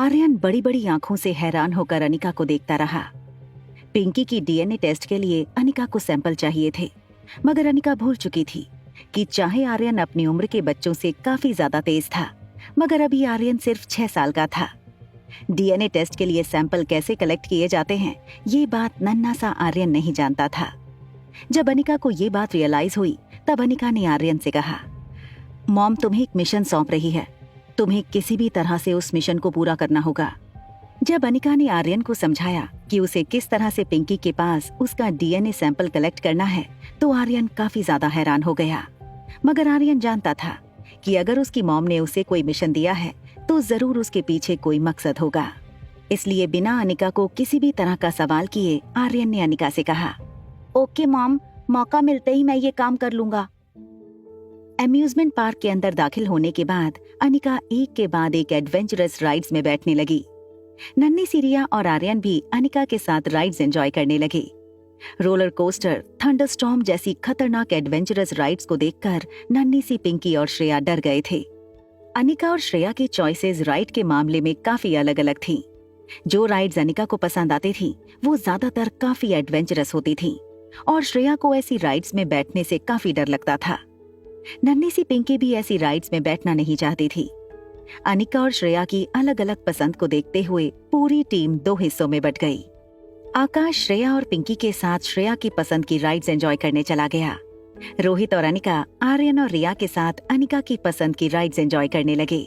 आर्यन बड़ी बड़ी आंखों से हैरान होकर अनिका को देखता रहा। पिंकी की डीएनए टेस्ट के लिए अनिका को सैंपल चाहिए थे, मगर अनिका भूल चुकी थी कि चाहे आर्यन अपनी उम्र के बच्चों से काफी ज्यादा तेज था, मगर अभी आर्यन सिर्फ 6 साल का था। डीएनए टेस्ट के लिए सैंपल कैसे कलेक्ट किए जाते हैं, ये बात नन्हा सा आर्यन नहीं जानता था। जब अनिका को ये बात रियलाइज हुई, तब अनिका ने आर्यन से कहा, मॉम तुम्हें एक मिशन सौंप रही है, तुम्हें किसी भी तरह से उस मिशन को पूरा करना होगा। जब अनिका ने आर्यन को समझाया कि उसे किस तरह से पिंकी के पास उसका डीएनए सैंपल कलेक्ट करना है, तो आर्यन काफी ज्यादा हैरान हो गया। मगर आर्यन जानता था कि अगर उसकी मॉम ने उसे कोई मिशन दिया है तो जरूर उसके पीछे कोई मकसद होगा। इसलिए बिना अनिका को किसी भी तरह का सवाल किए आर्यन ने अनिका से कहा, ओके मॉम, मौका मिलते ही मैं ये काम कर लूंगा। अम्यूजमेंट पार्क के अंदर दाखिल होने के बाद अनिका एक के बाद एक एडवेंचरस राइड्स में बैठने लगी। नन्ही सी रिया और आर्यन भी अनिका के साथ राइड्स एंजॉय करने लगे। रोलर कोस्टर, थंडरस्टॉर्म जैसी खतरनाक एडवेंचरस राइड्स को देखकर नन्ही सी पिंकी और श्रेया डर गए थे। अनिका और श्रेया की चॉइसेस राइड के मामले में काफी अलग अलग थीं। जो राइड्स अनिका को पसंद आती थी वो ज्यादातर काफी एडवेंचरस होती थीं, और श्रेया को ऐसी राइड्स में बैठने से काफी डर लगता था। नन्ही सी पिंकी भी ऐसी राइड्स में बैठना नहीं चाहती थी। अनिका और श्रेया की अलग अलग पसंद को देखते हुए पूरी टीम 2 हिस्सों में बट गई। आकाश श्रेया और पिंकी के साथ श्रेया की पसंद की राइड्स एंजॉय करने चला गया। रोहित और अनिका आर्यन और रिया के साथ अनिका की पसंद की राइड्स एंजॉय करने लगे।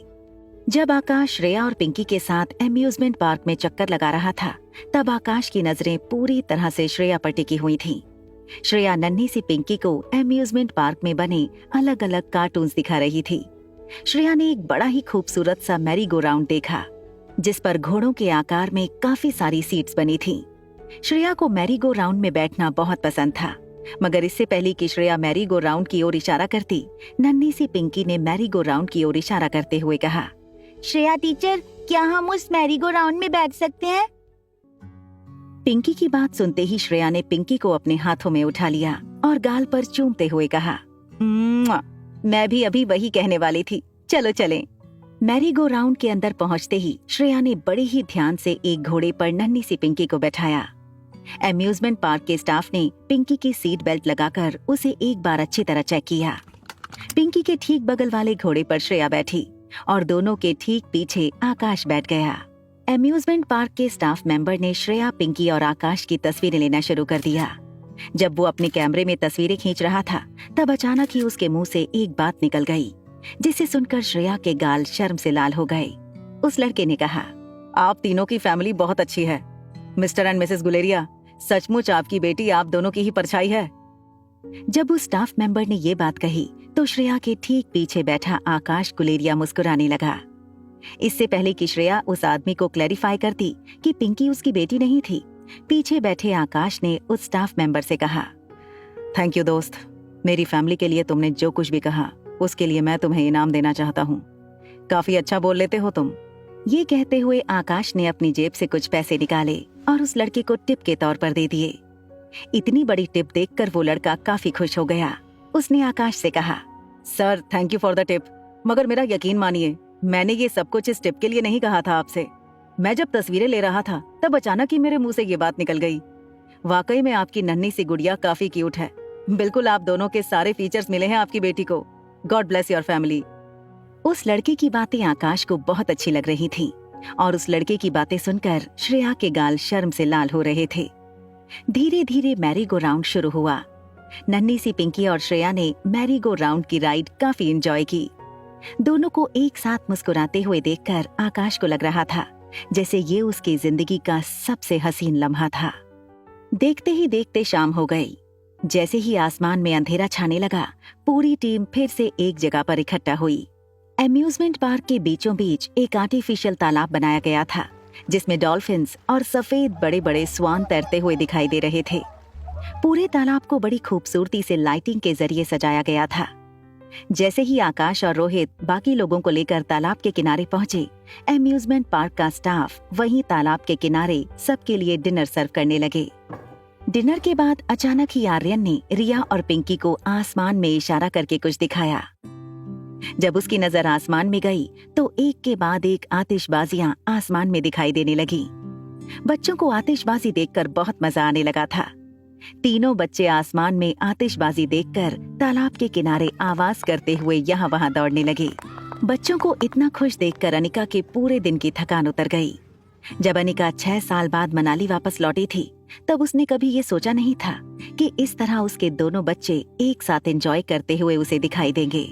जब आकाश श्रेया और पिंकी के साथ अम्यूजमेंट पार्क में चक्कर लगा रहा था, तब आकाश की नजरें पूरी तरह से श्रेया पर टिकी हुई थीं। श्रेया नन्ही सी पिंकी को अम्यूजमेंट पार्क में बने अलग अलग कार्टून्स दिखा रही थी। श्रेया ने एक बड़ा ही खूबसूरत सा मैरी गो राउंड देखा, जिस पर घोड़ों के आकार में काफी सारी सीट्स बनी थीं। श्रेया को मैरी गो राउंड में बैठना बहुत पसंद था, मगर इससे पहले कि श्रेया मैरी गो राउंड की ओर इशारा करती, नन्ही सी पिंकी ने मैरी गो राउंड की ओर इशारा करते हुए कहा, श्रेया टीचर, क्या हम उस मैरी गो राउंड में बैठ सकते हैं? पिंकी की बात सुनते ही श्रेया ने पिंकी को अपने हाथों में उठा लिया और गाल पर चूमते हुए कहा, मैं भी अभी वही कहने वाली थी, चलो चलें। मैरी गो राउंड के अंदर पहुंचते ही श्रेया ने बड़े ही ध्यान से एक घोड़े पर नन्ही सी पिंकी को बैठाया। अम्यूजमेंट पार्क के स्टाफ ने पिंकी की सीट बेल्ट लगाकर उसे एक बार अच्छी तरह चेक किया। पिंकी के ठीक बगल वाले घोड़े पर श्रेया बैठी और दोनों के ठीक पीछे आकाश बैठ गया। अम्यूजमेंट पार्क के स्टाफ मेंबर ने श्रेया, पिंकी और आकाश की तस्वीरें लेना शुरू कर दिया। जब वो अपने कैमरे में तस्वीरें खींच रहा था, तब अचानक ही उसके मुंह से एक बात निकल गई, जिसे सुनकर श्रेया के गाल शर्म से लाल हो गए। उस लड़के ने कहा, आप तीनों की फैमिली बहुत अच्छी है। मिस्टर एंड मिसेस गुलेरिया, सचमुच आपकी बेटी आप दोनों की ही परछाई है। जब उस स्टाफ मेंबर ने ये बात कही, तो श्रेया के ठीक पीछे बैठा आकाश गुलेरिया मुस्कुराने लगा। इससे पहले कि श्रेया उस आदमी को क्लैरिफाई करती कि पिंकी उसकी बेटी नहीं थी, पीछे बैठे आकाश ने उस स्टाफ मेंबर से कहा, थैंक यू दोस्त, मेरी फैमिली के लिए तुमने जो कुछ भी कहा उसके लिए मैं तुम्हें इनाम देना चाहता हूँ। काफी अच्छा बोल लेते हो तुम। ये कहते हुए आकाश ने अपनी जेब से कुछ पैसे निकाले और उस लड़के को टिप के तौर पर दे दिए। इतनी बड़ी टिप देखकर वो लड़का काफी खुश हो गया। उसने आकाश से कहा, sir thank you for the tip, मगर मेरा यकीन मानिए, मैंने ये सब कुछ इस टिप के लिए नहीं कहा था आपसे। मैं जब तस्वीरें ले रहा था, तब अचानक ही मेरे मुंह से ये बात निकल गई। वाकई में आपकी नन्ही सी गुड़िया काफी क्यूट है। बिल्कुल आप दोनों के सारे फीचर्स मिले हैं आपकी बेटी को। God bless your family. उस लड़के की बातें आकाश को बहुत अच्छी लग रही थी, और उस लड़के की बातें सुनकर श्रेया के गाल शर्म से लाल हो रहे थे। धीरे धीरे मैरी गो राउंड शुरू हुआ। नन्ही सी पिंकी और श्रेया ने मैरी गो राउंड की राइड काफी एंजॉय की। दोनों को एक साथ मुस्कुराते हुए देखकर आकाश को लग रहा था जैसे ये उसकी जिंदगी का सबसे हसीन लम्हा था। देखते ही देखते शाम हो गई। जैसे ही आसमान में अंधेरा छाने लगा, पूरी टीम फिर से एक जगह पर इकट्ठा हुई। अम्यूजमेंट पार्क के बीचों बीच एक आर्टिफिशियल तालाब बनाया गया था, जिसमें डॉल्फिन्स और सफेद बड़े बड़े स्वान तैरते हुए दिखाई दे रहे थे। पूरे तालाब को बड़ी खूबसूरती से लाइटिंग के जरिए सजाया गया था। जैसे ही आकाश और रोहित बाकी लोगों को लेकर तालाब के किनारे पहुंचे, अम्यूजमेंट पार्क का स्टाफ वहीं तालाब के किनारे सबके लिए डिनर सर्व करने लगे। डिनर के बाद अचानक ही आर्यन ने रिया और पिंकी को आसमान में इशारा करके कुछ दिखाया। जब उसकी नजर आसमान में गई तो एक के बाद एक आतिशबाजियां आसमान में दिखाई देने लगी। बच्चों को आतिशबाजी देखकर बहुत मजा आने लगा था। तीनों बच्चे आसमान में आतिशबाजी देखकर तालाब के किनारे आवाज करते हुए यहाँ वहाँ दौड़ने लगे। बच्चों को इतना खुश देखकर अनिका के पूरे दिन की थकान उतर गई। जब अनिका 6 साल बाद मनाली वापस लौटी थी, तब उसने कभी ये सोचा नहीं था कि इस तरह उसके दोनों बच्चे एक साथ एंजॉय करते हुए उसे दिखाई देंगे।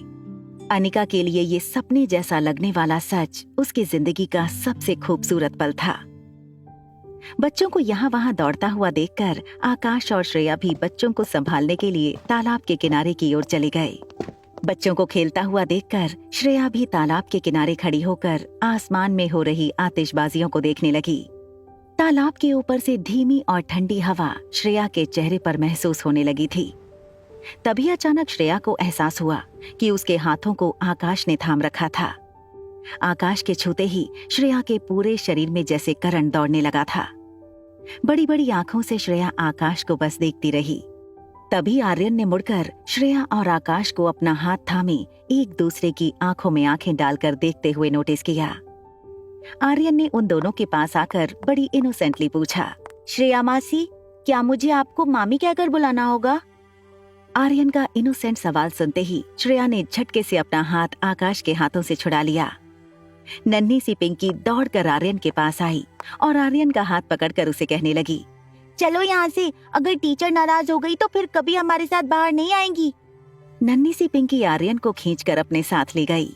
अनिका के लिए ये सपने जैसा लगने वाला सच उसकी जिंदगी का सबसे खूबसूरत पल था। बच्चों को यहाँ वहाँ दौड़ता हुआ देखकर आकाश और श्रेया भी बच्चों को संभालने के लिए तालाब के किनारे की ओर चले गए। बच्चों को खेलता हुआ देखकर श्रेया भी तालाब के किनारे खड़ी होकर आसमान में हो रही आतिशबाजियों को देखने लगी। तालाब के ऊपर से धीमी और ठंडी हवा श्रेया के चेहरे पर महसूस होने लगी थी। तभी अचानक श्रेया को एहसास हुआ कि उसके हाथों को आकाश ने थाम रखा था। आकाश के छूते ही श्रेया के पूरे शरीर में जैसे करंट दौड़ने लगा था। बड़ी बड़ी आंखों से श्रेया आकाश को बस देखती रही। तभी आर्यन ने मुड़कर श्रेया और आकाश को अपना हाथ थामे एक दूसरे की आंखों में आंखें डालकर देखते हुए नोटिस किया। आर्यन ने उन दोनों के पास आकर बड़ी इनोसेंटली पूछा, श्रेया मासी, क्या मुझे आपको मामी कहकर बुलाना होगा? आर्यन का इनोसेंट सवाल सुनते ही श्रेया ने झटके से अपना हाथ आकाश के हाथों से छुड़ा लिया। नन्ही सी पिंकी दौड़कर आर्यन के पास आई और आर्यन का हाथ पकड़कर उसे कहने लगी, चलो यहाँ से, अगर टीचर नाराज हो गई तो फिर कभी हमारे साथ बाहर नहीं आएंगी। नन्ही सी पिंकी आर्यन को खींचकर अपने साथ ले गई।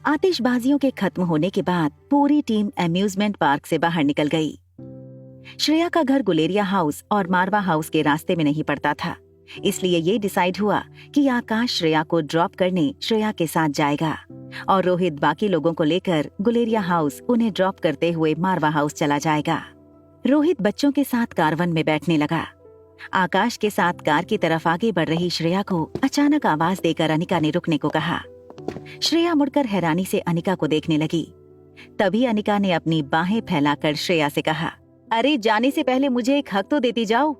आतिशबाजियों के खत्म होने के बाद पूरी टीम अम्यूजमेंट पार्क से बाहर निकल गई। श्रेया का घर गुलेरिया हाउस और मारवा हाउस के रास्ते में नहीं पड़ता था, इसलिए ये डिसाइड हुआ कि आकाश श्रेया को ड्रॉप करने श्रेया के साथ जाएगा और रोहित बाकी लोगों को लेकर गुलेरिया हाउस उन्हें ड्रॉप करते हुए मारवा हाउस चला जाएगा। रोहित बच्चों के साथ कारवन में बैठने लगा। आकाश के साथ कार की तरफ आगे बढ़ रही श्रेया को अचानक आवाज देकर अनिका ने रुकने को कहा। श्रेया मुड़कर हैरानी से अनिका को देखने लगी। तभी अनिका ने अपनी बाहें फैलाकर श्रेया से कहा, अरे जाने से पहले मुझे एक हक तो देती जाओ।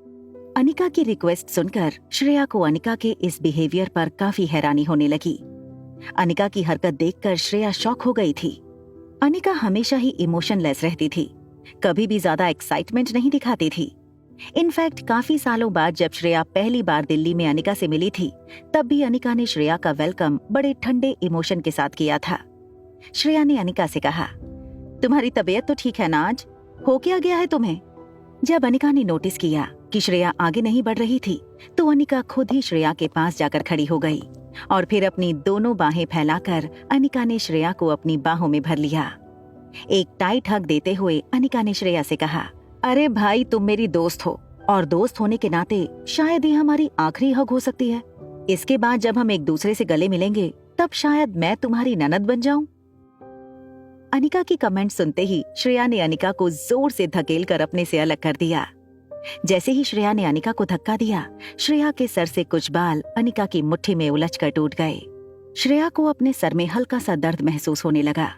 अनिका की रिक्वेस्ट सुनकर श्रेया को अनिका के इस बिहेवियर पर काफी हैरानी होने लगी। अनिका की हरकत देखकर श्रेया शॉक हो गई थी। अनिका हमेशा ही इमोशनलेस रहती थी, कभी भी ज्यादा एक्साइटमेंट नहीं दिखाती थी। इनफैक्ट काफी सालों बाद जब श्रेया पहली बार दिल्ली में अनिका से मिली थी, तब भी अनिका ने श्रेया का वेलकम बड़े ठंडे इमोशन के साथ किया था। श्रेया ने अनिका से कहा, तुम्हारी तबीयत तो ठीक है ना? आज हो क्या गया है तुम्हें? जब अनिका ने नोटिस किया कि श्रेया आगे नहीं बढ़ रही थी, तो अनिका खुद ही श्रेया के पास जाकर खड़ी हो गई और फिर अपनी दोनों बाहें फैलाकर अनिका ने श्रेया को अपनी बाहों में भर लिया। एक टाइट हग देते हुए अनिका ने श्रेया से कहा, अरे भाई, तुम मेरी दोस्त हो और दोस्त होने के नाते शायद ये हमारी आखिरी हग हो सकती है। इसके बाद जब हम एक दूसरे से गले मिलेंगे तब शायद मैं तुम्हारी ननद बन जाऊं। अनिका की कमेंट सुनते ही श्रेया ने अनिका को जोर से धकेलकर अपने से अलग कर दिया। जैसे ही श्रेया ने अनिका को धक्का दिया, श्रेया के सर से कुछ बाल अनिका की मुट्ठी में उलझकर टूट गए। श्रेया को अपने सर में हल्का सा दर्द महसूस होने लगा।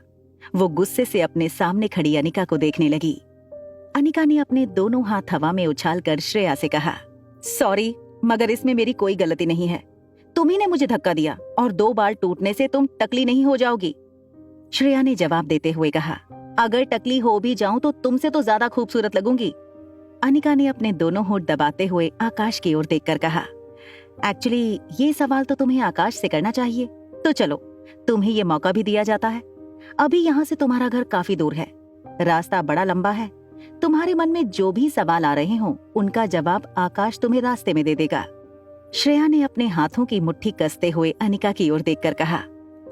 वो गुस्से से अपने सामने खड़ी अनिका को देखने लगी। अनिका ने अपने दोनों हाथ हवा में उछालकर श्रेया से कहा, सॉरी, मगर इसमें मेरी कोई गलती नहीं है। तुम्ही ने मुझे धक्का दिया और 2 बार टूटने से तुम टकली नहीं हो जाओगी। श्रेया ने जवाब देते हुए कहा, अगर टकली हो भी जाऊं तो तुमसे तो ज्यादा खूबसूरत लगूंगी। अनिका ने अपने दोनों होंठ दबाते हुए आकाश की ओर देखकर कहा, एक्चुअली ये सवाल तो तुम्हें आकाश से करना चाहिए। तो चलो, तुम्हें ये मौका भी दिया जाता है। अभी यहाँ से तुम्हारा घर काफी दूर है, रास्ता बड़ा लंबा है। तुम्हारे मन में जो भी सवाल आ रहे हों, उनका जवाब आकाश तुम्हें रास्ते में दे देगा। श्रेया ने अपने हाथों की मुट्ठी कसते हुए अनिका की ओर देखकर कहा,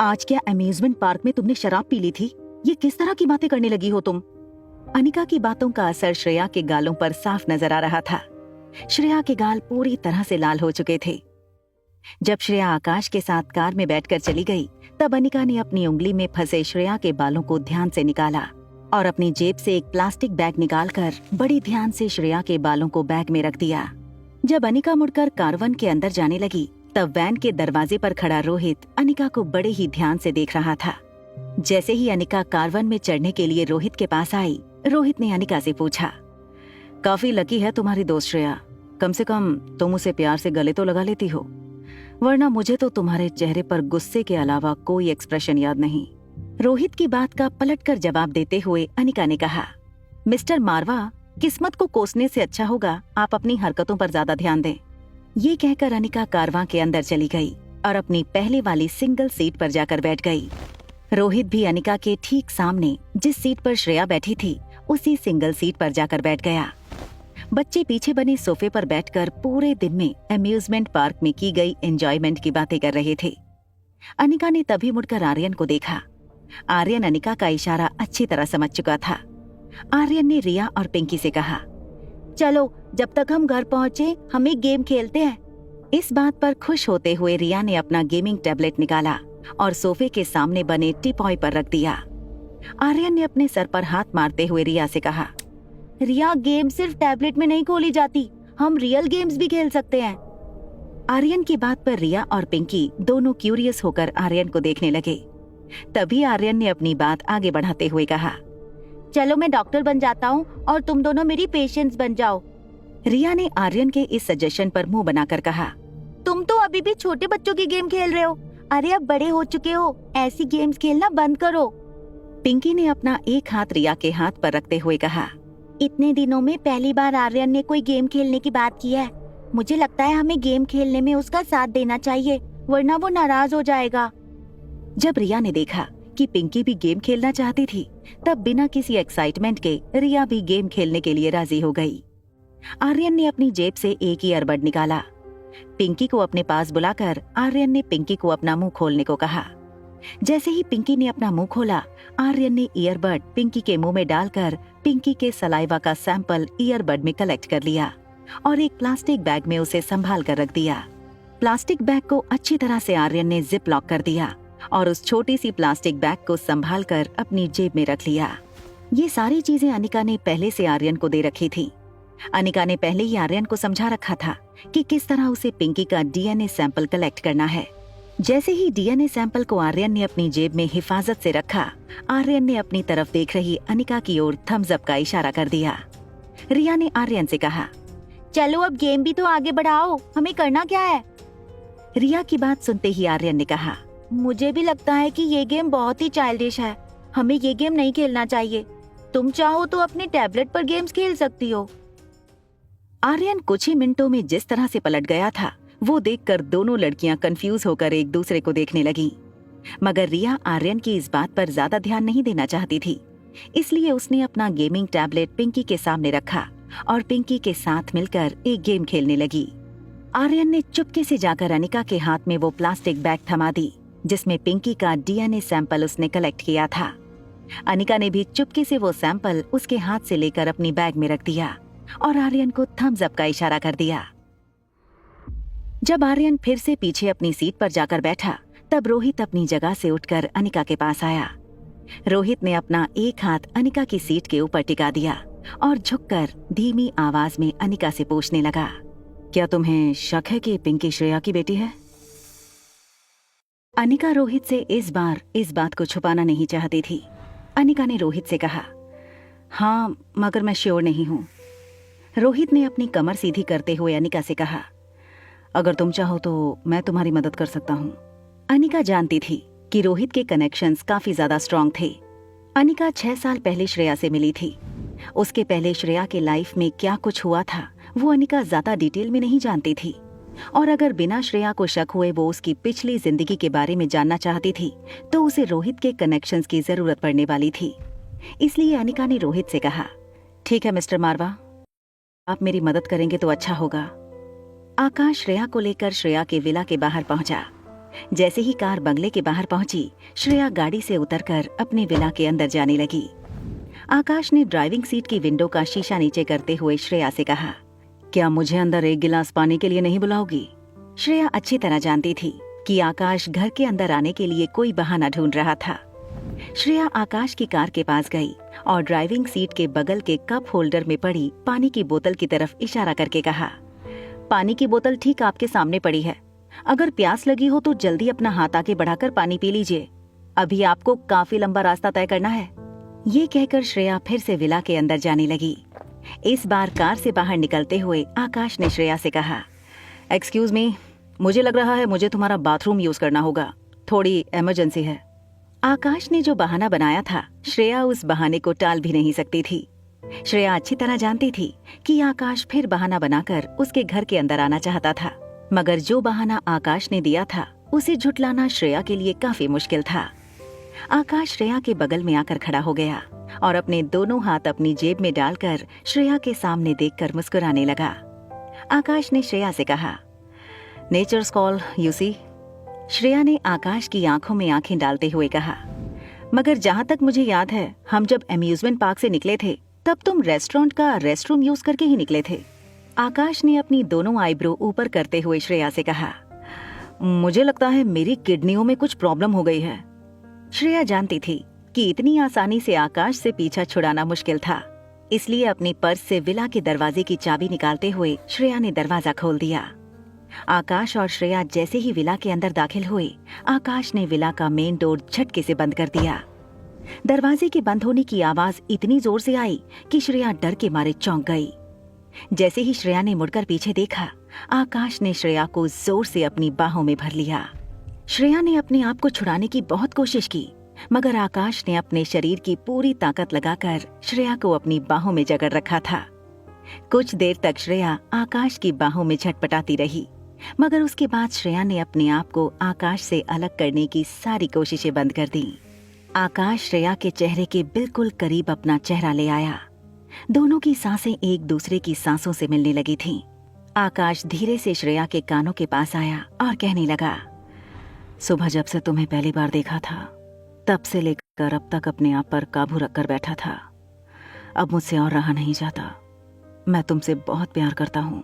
आज क्या अम्यूजमेंट पार्क में तुमने शराब पी ली थी? ये किस तरह की बातें करने लगी हो तुम? अनिका की बातों का असर श्रेया के गालों पर साफ नजर आ रहा था। श्रेया के गाल पूरी तरह से लाल हो चुके थे। जब श्रेया आकाश के साथ कार में बैठकर चली गई, तब अनिका ने अपनी उंगली में फंसे श्रेया के बालों को ध्यान से निकाला और अपनी जेब से एक प्लास्टिक बैग निकालकर बड़ी ध्यान से श्रेया के बालों को बैग में रख दिया। जब अनिका मुड़कर कारवन के अंदर जाने लगी, तब वैन के दरवाजे पर खड़ा रोहित अनिका को बड़े ही ध्यान से देख रहा था। जैसे ही अनिका कारवन में चढ़ने के लिए रोहित के पास आई, रोहित ने अनिका से पूछा, काफी लकी है तुम्हारी दोस्त श्रेया, कम से कम तुम उसे प्यार से गले तो लगा लेती हो। वरना मुझे तो तुम्हारे चेहरे पर गुस्से के अलावा कोई एक्सप्रेशन याद नहीं। रोहित की बात का पलटकर जवाब देते हुए अनिका ने कहा, मिस्टर मारवा, किस्मत को कोसने से अच्छा होगा आप अपनी हरकतों पर ज्यादा ध्यान दें। ये कहकर अनिका कारवां के अंदर चली गई और अपनी पहले वाली सिंगल सीट पर जाकर बैठ गई। रोहित भी अनिका के ठीक सामने जिस सीट पर श्रेया बैठी थी उसी सिंगल सीट पर जाकर बैठ गया। बच्चे पीछे बने सोफे पर बैठकर पूरे दिन में अम्यूजमेंट पार्क में की गई एंजॉयमेंट की बातें कर रहे थे। अनिका ने तभी मुड़कर आर्यन को देखा। आर्यन अनिका का इशारा अच्छी तरह समझ चुका था। आर्यन ने रिया और पिंकी से कहा, चलो जब तक हम घर पहुँचे हम एक गेम खेलते हैं। इस बात पर खुश होते हुए रिया ने अपना गेमिंग टैबलेट निकाला और सोफे के सामने बने टीपॉय पर रख दिया। आर्यन ने अपने सर पर हाथ मारते हुए रिया से कहा, रिया, गेम सिर्फ टैबलेट में नहीं खोली जाती, हम रियल गेम्स भी खेल सकते हैं। आर्यन की बात पर रिया और पिंकी दोनों क्यूरियस होकर आर्यन को देखने लगे। तभी आर्यन ने अपनी बात आगे बढ़ाते हुए कहा, चलो मैं डॉक्टर बन जाता हूँ और तुम दोनों मेरी पेशेंट्स बन जाओ। रिया ने आर्यन के इस सजेशन पर मुंह बनाकर कहा, तुम तो अभी भी छोटे बच्चों की गेम खेल रहे हो। अरे अब बड़े हो चुके हो, ऐसी गेम्स खेलना बंद करो। पिंकी ने अपना एक हाथ रिया के हाथ पर रखते हुए कहा, इतने दिनों में पहली बार आर्यन ने कोई गेम खेलने की बात की है। मुझे लगता है हमें गेम खेलने में उसका साथ देना चाहिए, वरना वो नाराज हो जाएगा। जब रिया ने देखा कि पिंकी भी गेम खेलना चाहती थी, तब बिना किसी एक्साइटमेंट के रिया भी गेम खेलने के लिए राजी हो गई। आर्यन ने अपनी जेब से एक ईयरबड निकाला। पिंकी को अपने पास बुलाकर आर्यन ने पिंकी को अपना मुंह खोलने को कहा। जैसे ही पिंकी ने अपना मुंह खोला, आर्यन ने ईयरबड पिंकी के मुंह में डालकर पिंकी के सलाइवा का सैंपल ईयरबड में कलेक्ट कर लिया और एक प्लास्टिक बैग में उसे संभाल कर रख दिया। प्लास्टिक बैग को अच्छी तरह से आर्यन ने जिप लॉक कर दिया और उस छोटी सी प्लास्टिक बैग को संभाल कर अपनी जेब में रख लिया। ये सारी चीजें अनिका ने पहले से आर्यन को दे रखी थी। अनिका ने पहले ही आर्यन को समझा रखा था कि किस तरह उसे पिंकी का डीएनए सैंपल कलेक्ट करना है। जैसे ही डीएनए सैंपल को आर्यन ने अपनी जेब में हिफाजत से रखा, आर्यन ने अपनी तरफ देख रही अनिका की ओर थम्स अप का इशारा कर दिया। रिया ने आर्यन से कहा, चलो अब गेम भी तो आगे बढ़ाओ, हमें करना क्या है। रिया की बात सुनते ही आर्यन ने कहा, मुझे भी लगता है कि ये गेम बहुत ही चाइल्डिश है, हमें ये गेम नहीं खेलना चाहिए। तुम चाहो तो अपने टैबलेट पर गेम्स खेल सकती हो। आर्यन कुछ ही मिनटों में जिस तरह से पलट गया था, वो देखकर दोनों लड़कियां कंफ्यूज होकर एक दूसरे को देखने लगीं। मगर रिया आर्यन की इस बात पर ज्यादा ध्यान नहीं देना चाहती थी, इसलिए उसने अपना गेमिंग टैबलेट पिंकी के सामने रखा और पिंकी के साथ मिलकर एक गेम खेलने लगी। आर्यन ने चुपके से जाकर अनिका के हाथ में वो प्लास्टिक बैग थमा दी जिसमें पिंकी का डीएनए सैंपल उसने कलेक्ट किया था। अनिका ने भी चुपके से वो सैंपल उसके हाथ से लेकर अपनी बैग में रख दिया और आर्यन को थम्स अप का इशारा कर दिया। जब आर्यन फिर से पीछे अपनी सीट पर जाकर बैठा, तब रोहित अपनी जगह से उठकर अनिका के पास आया। रोहित ने अपना एक हाथ अनिका की सीट के ऊपर टिका दिया और झुककर धीमी आवाज में अनिका से पूछने लगा, क्या तुम्हें शक है कि पिंकी श्रेया की बेटी है? अनिका रोहित से इस बार इस बात को छुपाना नहीं चाहती थी। अनिका ने रोहित से कहा, हाँ, मगर मैं श्योर नहीं हूँ। रोहित ने अपनी कमर सीधी करते हुए अनिका से कहा, अगर तुम चाहो तो मैं तुम्हारी मदद कर सकता हूँ। अनिका जानती थी कि रोहित के कनेक्शंस काफी ज्यादा स्ट्रॉन्ग थे। अनिका 6 साल पहले श्रेया से मिली थी। उसके पहले श्रेया के लाइफ में क्या कुछ हुआ था वो अनिका ज्यादा डिटेल में नहीं जानती थी, और अगर बिना श्रेया को शक हुए वो उसकी पिछली जिंदगी के बारे में जानना चाहती थी तो उसे रोहित के कनेक्शंस की जरूरत पड़ने वाली थी। इसलिए अनिका ने रोहित से कहा, ठीक है मिस्टर मारवा, आप मेरी मदद करेंगे तो अच्छा होगा। आकाश श्रेया को लेकर श्रेया के विला के बाहर पहुंचा। जैसे ही कार बंगले के बाहर पहुंची, श्रेया गाड़ी से उतरकर अपने विला के अंदर जाने लगी। आकाश ने ड्राइविंग सीट की विंडो का शीशा नीचे करते हुए श्रेया से कहा, क्या मुझे अंदर एक गिलास पानी के लिए नहीं बुलाओगी? श्रेया अच्छी तरह जानती थी कि आकाश घर के अंदर आने के लिए कोई बहाना ढूंढ रहा था। श्रेया आकाश की कार के पास गई और ड्राइविंग सीट के बगल के कप होल्डर में पड़ी पानी की बोतल की तरफ इशारा करके कहा, पानी की बोतल ठीक आपके सामने पड़ी है, अगर प्यास लगी हो तो जल्दी अपना हाथ आगे बढ़ाकर पानी पी लीजिए, अभी आपको काफी लंबा रास्ता तय करना है। ये कहकर श्रेया फिर से विला के अंदर जाने लगी। इस बार कार से बाहर निकलते हुए आकाश ने श्रेया से कहा, एक्सक्यूज मी, मुझे लग रहा है मुझे तुम्हारा बाथरूम यूज करना होगा, थोड़ी इमरजेंसी है। आकाश ने जो बहाना बनाया था, श्रेया उस बहाने को टाल भी नहीं सकती थी। श्रेया अच्छी तरह जानती थी कि आकाश फिर बहाना बनाकर उसके घर के अंदर आना चाहता था, मगर जो बहाना आकाश ने दिया था उसे झुटलाना श्रेया के लिए काफी मुश्किल था। आकाश श्रेया के बगल में आकर खड़ा हो गया और अपने दोनों हाथ अपनी जेब में डालकर श्रेया के सामने देखकर मुस्कुराने लगा। आकाश ने श्रेया से कहा, nature's call you see. Shreya ने आकाश की आंखों में आंखें डालते हुए कहा, मगर जहां तक मुझे याद है, हम जब अम्यूजमेंट पार्क से निकले थे तब तुम रेस्टोरेंट का रेस्टरूम यूज करके ही निकले थे। आकाश ने अपनी दोनों आईब्रो ऊपर करते हुए श्रेया से कहा, मुझे लगता है मेरी किडनियों में कुछ प्रॉब्लम हो गई है। श्रेया जानती थी कि इतनी आसानी से आकाश से पीछा छुड़ाना मुश्किल था, इसलिए अपनी पर्स से विला के दरवाजे की चाबी निकालते हुए श्रेया ने दरवाजा खोल दिया। आकाश और श्रेया जैसे ही विला के अंदर दाखिल हुए, आकाश ने विला का मेन डोर झटके से बंद कर दिया। दरवाजे के बंद होने की आवाज इतनी जोर से आई कि श्रेया डर के मारे चौंक गई। जैसे ही श्रेया ने मुड़कर पीछे देखा, आकाश ने श्रेया को जोर से अपनी बाहों में भर लिया। श्रेया ने अपने आप को छुड़ाने की बहुत कोशिश की, मगर आकाश ने अपने शरीर की पूरी ताकत लगाकर श्रेया को अपनी बाहों में जकड़ रखा था। कुछ देर तक श्रेया आकाश की बाहों में झटपटाती रही, मगर उसके बाद श्रेया ने अपने आप को आकाश से अलग करने की सारी कोशिशें बंद कर दी। आकाश श्रेया के चेहरे के बिल्कुल करीब अपना चेहरा ले आया। दोनों की सांसें एक दूसरे की सांसों से मिलने लगी थीं। आकाश धीरे से श्रेया के कानों के पास आया और कहने लगा, सुबह जब से तुम्हें पहली बार देखा था, तब से लेकर अब तक अपने आप पर काबू रखकर बैठा था। अब मुझसे और रहा नहीं जाता। मैं तुमसे बहुत प्यार करता हूँ।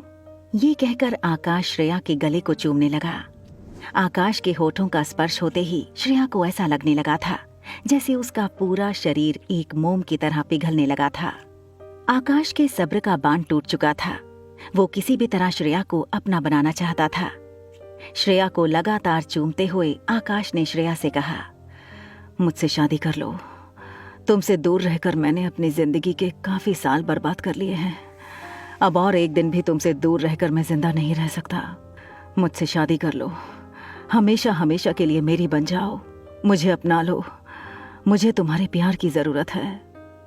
ये कहकर आकाश श्रेया के गले को चूमने लगा। आकाश के होठों का स्पर्श होते ही श्रेया को ऐसा लगने लगा था जैसे उसका पूरा शरीर एक मोम की तरह पिघलने लगा था। आकाश के सब्र का बांध टूट चुका था। वो किसी भी तरह श्रेया को अपना बनाना चाहता था। श्रेया को लगातार चूमते हुए आकाश ने श्रेया से कहा, मुझसे शादी कर लो। तुमसे दूर रहकर मैंने अपनी जिंदगी के काफी साल बर्बाद कर लिए हैं। अब और एक दिन भी तुमसे दूर रहकर मैं जिंदा नहीं रह सकता। मुझसे शादी कर लो। हमेशा हमेशा के लिए मेरी बन जाओ। मुझे अपना लो। मुझे तुम्हारे प्यार की जरूरत है।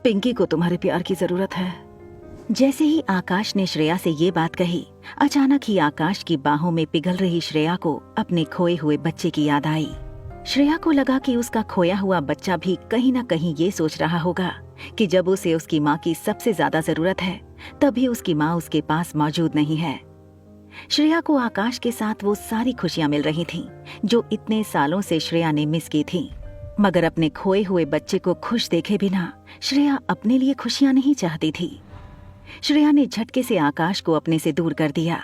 पिंकी को तुम्हारे प्यार की जरूरत है। जैसे ही आकाश ने श्रेया से ये बात कही, अचानक ही आकाश की बाहों में पिघल रही श्रेया को अपने खोए हुए बच्चे की याद आई। श्रेया को लगा कि उसका खोया हुआ बच्चा भी कहीं न कहीं ये सोच रहा होगा कि जब उसे उसकी माँ की सबसे ज्यादा जरूरत है, तभी उसकी माँ उसके पास मौजूद नहीं है। श्रेया को आकाश के साथ वो सारी खुशियां मिल रही थीं, जो इतने सालों से श्रेया ने मिस की थीं। मगर अपने खोए हुए बच्चे को खुश देखे बिना श्रेया अपने लिए खुशियां नहीं चाहती थी। श्रेया ने झटके से आकाश को अपने से दूर कर दिया।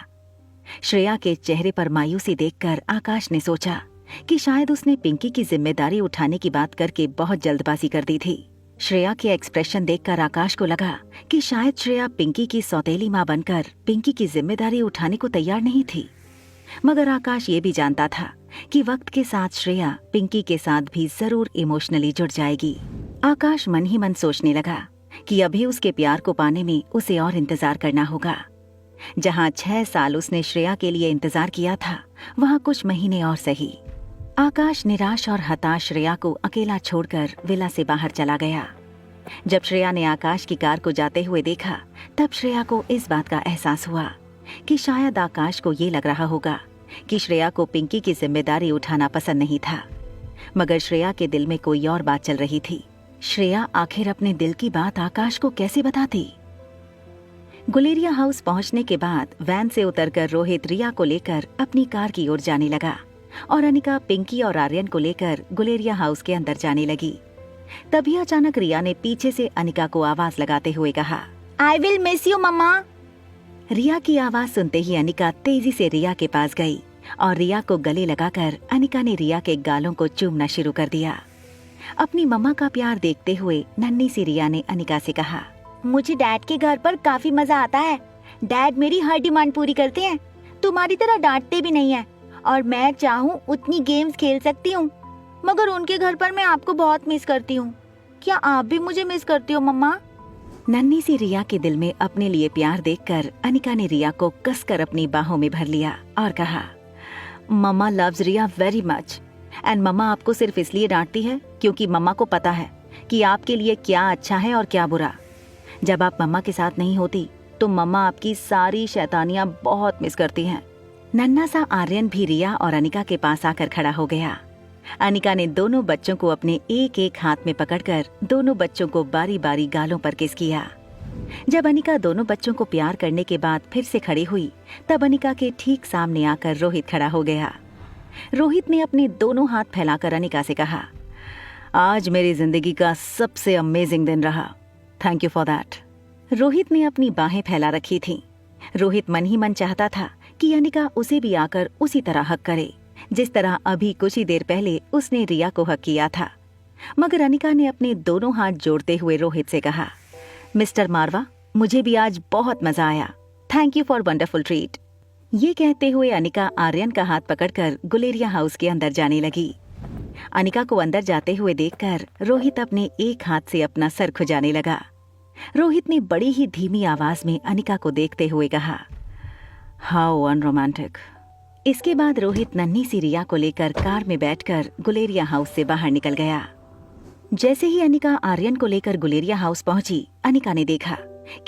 श्रेया के चेहरे पर मायूसी देखकर आकाश ने सोचा कि शायद उसने पिंकी की जिम्मेदारी उठाने की बात करके बहुत जल्दबाजी कर दी थी। श्रेया के एक्सप्रेशन देखकर आकाश को लगा कि शायद श्रेया पिंकी की सौतेली माँ बनकर पिंकी की जिम्मेदारी उठाने को तैयार नहीं थी। मगर आकाश ये भी जानता था कि वक्त के साथ श्रेया पिंकी के साथ भी जरूर इमोशनली जुड़ जाएगी। आकाश मन ही मन सोचने लगा कि अभी उसके प्यार को पाने में उसे और इंतजार करना होगा। जहाँ 6 साल उसने श्रेया के लिए इंतजार किया था, वहाँ कुछ महीने और सही। आकाश निराश और हताश श्रेया को अकेला छोड़कर विला से बाहर चला गया। जब श्रेया ने आकाश की कार को जाते हुए देखा, तब श्रेया को इस बात का एहसास हुआ कि शायद आकाश को ये लग रहा होगा कि श्रेया को पिंकी की जिम्मेदारी उठाना पसंद नहीं था। मगर श्रेया के दिल में कोई और बात चल रही थी। श्रेया आखिर अपने दिल की बात आकाश को कैसे बताती? गुलेरिया हाउस पहुंचने के बाद वैन से उतरकर रोहित रिया को लेकर अपनी कार की ओर जाने लगा और अनिका पिंकी और आर्यन को लेकर गुलेरिया हाउस के अंदर जाने लगी। तभी अचानक रिया ने पीछे से अनिका को आवाज लगाते हुए कहा, आई विल मिस यू मम्मा। रिया की आवाज सुनते ही अनिका तेजी से रिया के पास गई और रिया को गले लगाकर अनिका ने रिया के गालों को चूमना शुरू कर दिया। अपनी मम्मा का प्यार देखते हुए नन्ही सी रिया ने अनिका से कहा, मुझे डैड के घर पर काफी मजा आता है। डैड मेरी हर डिमांड पूरी करते हैं, तुम्हारी तरह डांटते भी नहीं है, और मैं चाहूँ उतनी गेम्स खेल सकती हूँ। मगर उनके घर पर मैं आपको बहुत मिस करती हूँ। क्या आप भी मुझे मिस करती हो मम्मा? नन्ही सी रिया के दिल में अपने लिए प्यार देखकर अनिका ने रिया को कसकर अपनी बाहों में भर लिया और कहा, mama loves Riya very much and mama आपको सिर्फ इसलिए डांटती है क्योंकि मम्मा को पता है कि आपके लिए क्या अच्छा है और क्या बुरा। जब आप मम्मा के साथ नहीं होती तो मम्मा आपकी सारी शैतानियां बहुत मिस करती हैं। नन्हा सा आर्यन भी रिया और अनिका के पास आकर खड़ा हो गया। अनिका ने दोनों बच्चों को अपने एक एक हाथ में पकड़कर दोनों बच्चों को बारी बारी गालों पर किस किया। जब अनिका दोनों बच्चों को प्यार करने के बाद फिर से खड़ी हुई तब अनिका के ठीक सामने आकर रोहित खड़ा हो गया। रोहित ने अपने दोनों हाथ फैलाकर अनिका से कहा, आज मेरी जिंदगी का सबसे अमेजिंग दिन रहा, thank you for that. Rohit ने अपनी बाहें फैला रखी थी। रोहित मन ही मन चाहता था कि अनिका उसे भी आकर उसी तरह हक करे जिस तरह अभी कुछ ही देर पहले उसने रिया को हक किया था। मगर अनिका ने अपने दोनों हाथ जोड़ते हुए रोहित से कहा, मिस्टर मारवा, मुझे भी आज बहुत मजा आया, thank you for wonderful treat. ये कहते हुए अनिका आर्यन का हाथ पकड़कर गुलेरिया हाउस के अंदर जाने लगी। अनिका को अंदर जाते हुए देखकर रोहित अपने एक हाथ से अपना सर खुजाने लगा। रोहित ने बड़ी ही धीमी आवाज में अनिका को देखते हुए कहा, हाउ अनरोमांटिक। इसके बाद रोहित नन्ही सी रिया को लेकर कार में बैठकर गुलेरिया हाउस से बाहर निकल गया। जैसे ही अनिका आर्यन को लेकर गुलेरिया हाउस पहुंची, अनिका ने देखा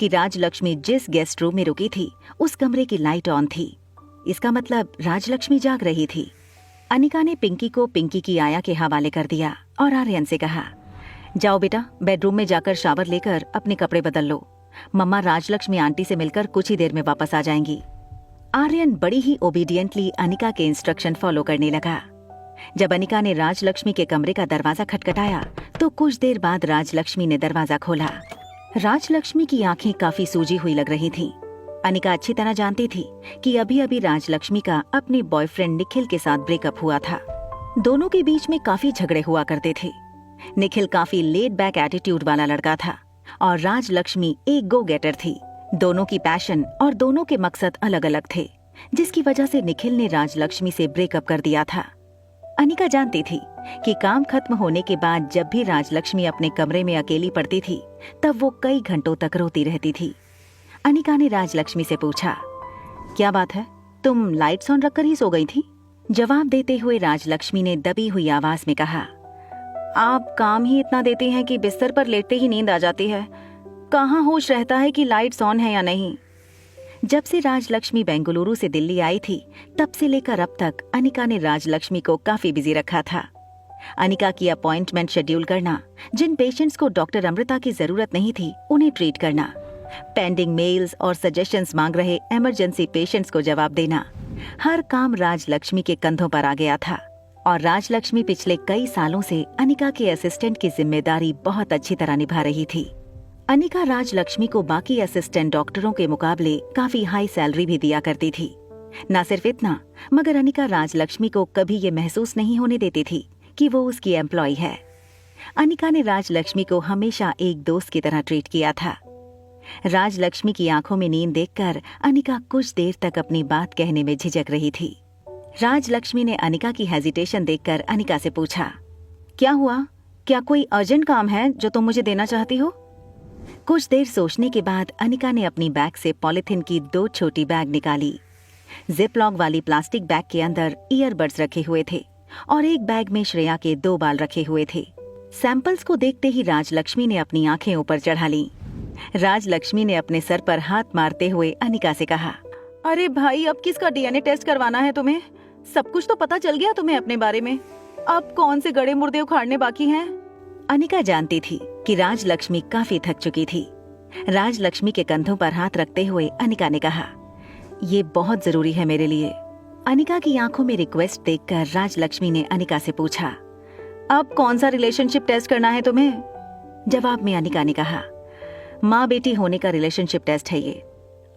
कि राजलक्ष्मी जिस गेस्ट रूम में रुकी थी उस कमरे की लाइट ऑन थी। इसका मतलब राजलक्ष्मी जाग रही थी। अनिका ने पिंकी को पिंकी की आया के हवाले कर दिया और आर्यन से कहा, जाओ बेटा, बेडरूम में जाकर शावर लेकर अपने कपड़े बदल लो, मम्मा राजलक्ष्मी आंटी से मिलकर कुछ ही देर में वापस आ जाएंगी। आर्यन बड़ी ही ओबीडियंटली अनिका के इंस्ट्रक्शन फॉलो करने लगा। जब अनिका ने राजलक्ष्मी के कमरे का दरवाजा खटखटाया तो कुछ देर बाद राजलक्ष्मी ने दरवाजा खोला। राजलक्ष्मी की आंखें काफी सूजी हुई लग रही थीं। अनिका अच्छी तरह जानती थी कि अभी अभी राजलक्ष्मी का अपने बॉयफ्रेंड निखिल के साथ ब्रेकअप हुआ था। दोनों के बीच में काफी झगड़े हुआ करते थे। निखिल काफी लेड बैक एटीट्यूड वाला लड़का था और राजलक्ष्मी एक गो गेटर थी। दोनों की पैशन और दोनों के मकसद अलग अलग थे, जिसकी वजह से निखिल ने राजलक्ष्मी से ब्रेकअप कर दिया था। अनिका जानती थी कि काम खत्म होने के बाद जब भी राजलक्ष्मी अपने कमरे में अकेली पड़ती थी तब वो कई घंटों तक रोती रहती थी। अनिका ने राजलक्ष्मी से पूछा, क्या बात है, तुम लाइट्स ऑन रखकर ही सो गई थी? जवाब देते हुए राजलक्ष्मी ने दबी हुई आवाज में कहा, आप काम ही इतना देती हैं कि बिस्तर पर लेटते ही नींद आ जाती है, कहाँ होश रहता है कि लाइट्स ऑन है या नहीं। जब से राजलक्ष्मी बेंगलुरु से दिल्ली आई थी तब से लेकर अब तक अनिका ने राजलक्ष्मी को काफी बिजी रखा था। अनिका की अपॉइंटमेंट शेड्यूल करना, जिन पेशेंट्स को डॉक्टर अमृता की जरूरत नहीं थी उन्हें ट्रीट करना, पेंडिंग मेल्स और सजेशंस मांग रहे इमरजेंसी पेशेंट्स को जवाब देना, हर काम राजलक्ष्मी के कंधों पर आ गया था। और राजलक्ष्मी पिछले कई सालों से अनिका के असिस्टेंट की जिम्मेदारी बहुत अच्छी तरह निभा रही थी। अनिका राजलक्ष्मी को बाकी असिस्टेंट डॉक्टरों के मुकाबले काफी हाई सैलरी भी दिया करती थी। न सिर्फ इतना, मगर अनिका राजलक्ष्मी को कभी ये महसूस नहीं होने देती थी कि वो उसकी एम्प्लॉय है। अनिका ने राजलक्ष्मी को हमेशा एक दोस्त की तरह ट्रीट किया था। राजलक्ष्मी की आंखों में नींद देखकर अनिका कुछ देर तक अपनी बात कहने में झिझक रही थी। राजलक्ष्मी ने अनिका की हेजिटेशन देखकर अनिका से पूछा, क्या हुआ, क्या कोई अर्जेंट काम है जो तुम मुझे देना चाहती हो? कुछ देर सोचने के बाद अनिका ने अपनी बैग से पॉलिथीन की 2 छोटी बैग निकाली। जिप लॉक वाली प्लास्टिक बैग के अंदर ईयरबड्स रखे हुए थे और एक बैग में श्रेया के 2 बाल रखे हुए थे। सैंपल्स को देखते ही राजलक्ष्मी ने अपनी आंखें ऊपर चढ़ा ली। राजलक्ष्मी ने अपने सर पर हाथ मारते हुए अनिका से कहा, अरे भाई, अब किसका डीएनए टेस्ट करवाना है तुम्हें? सब कुछ तो पता चल गया तुम्हें अपने बारे में, अब कौन से गड़े मुर्दे उखाड़ने बाकी हैं? अनिका जानती थी कि राजलक्ष्मी काफी थक चुकी थी। राजलक्ष्मी के कंधों पर हाथ रखते हुए अनिका ने कहा, ये बहुत जरूरी है मेरे लिए। अनिका की आंखों में रिक्वेस्ट देखकर राजलक्ष्मी ने अनिका से पूछा, अब कौन सा रिलेशनशिप टेस्ट करना है तुम्हें? जवाब में अनिका ने कहा, माँ बेटी होने का रिलेशनशिप टेस्ट है ये।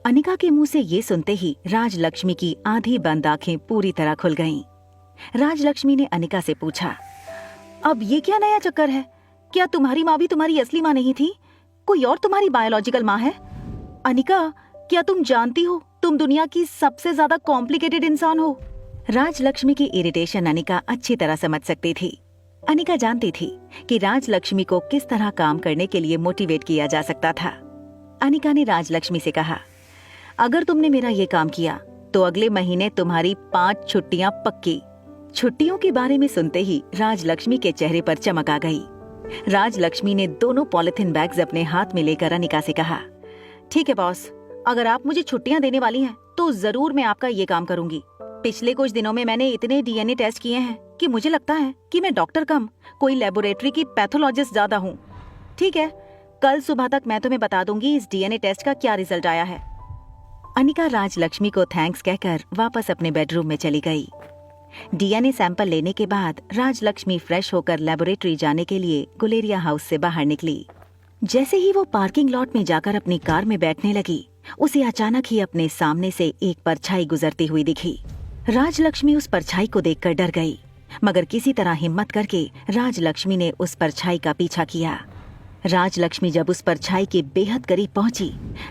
अनिका के मुंह से ये सुनते ही राजलक्ष्मी की आधी बंद आंखें पूरी तरह खुल गईं। राजलक्ष्मी ने अनिका से पूछा, अब ये क्या नया चक्कर है? क्या तुम्हारी माँ भी तुम्हारी असली माँ नहीं थी? कोई और तुम्हारी बायोलॉजिकल माँ है? अनिका, क्या तुम जानती हो तुम दुनिया की सबसे ज्यादा कॉम्प्लिकेटेड इंसान हो? राजलक्ष्मी की इरिटेशन अनिका अच्छी तरह समझ सकती थी। अनिका जानती थी कि राजलक्ष्मी को किस तरह काम करने के लिए मोटिवेट किया जा सकता था। अनिका ने राजलक्ष्मी से कहा, अगर तुमने मेरा ये काम किया तो अगले महीने तुम्हारी 5 छुट्टियां पक्की। छुट्टियों के बारे में सुनते ही राजलक्ष्मी के चेहरे पर चमक आ गई। राजलक्ष्मी ने दोनों पॉलिथीन बैग्स अपने हाथ में लेकर अनिका से कहा, ठीक है बॉस, अगर आप मुझे छुट्टियां देने वाली हैं तो जरूर मैं आपका ये काम करूंगी। पिछले कुछ दिनों में मैंने इतने डीएनए टेस्ट किए हैं कि मुझे लगता है कि मैं डॉक्टर कम कोई लेबोरेटरी की पैथोलॉजिस्ट ज्यादा हूँ। ठीक है, कल सुबह तक मैं तुम्हें बता दूंगी इस डीएनए टेस्ट का क्या रिजल्ट आया है। अनिका राजलक्ष्मी को थैंक्स कहकर वापस अपने बेडरूम में चली गई। डीएनए सैंपल लेने के बाद राजलक्ष्मी फ्रेश होकर लेबोरेटरी जाने के लिए गुलेरिया हाउस से बाहर निकली। जैसे ही वो पार्किंग लॉट में जाकर अपनी कार में बैठने लगी, उसे अचानक ही अपने सामने से एक परछाई गुजरती हुई दिखी। राजलक्ष्मी उस परछाई को देखकर डर गई, मगर किसी तरह हिम्मत करके राजलक्ष्मी ने उस परछाई का पीछा किया। राजलक्ष्मी जब उस परछाई के बेहद करीब पहुंची,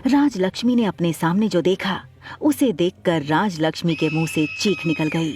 राजलक्ष्मी ने अपने सामने जो देखा, उसे देखकर राजलक्ष्मी के मुंह से चीख निकल गई।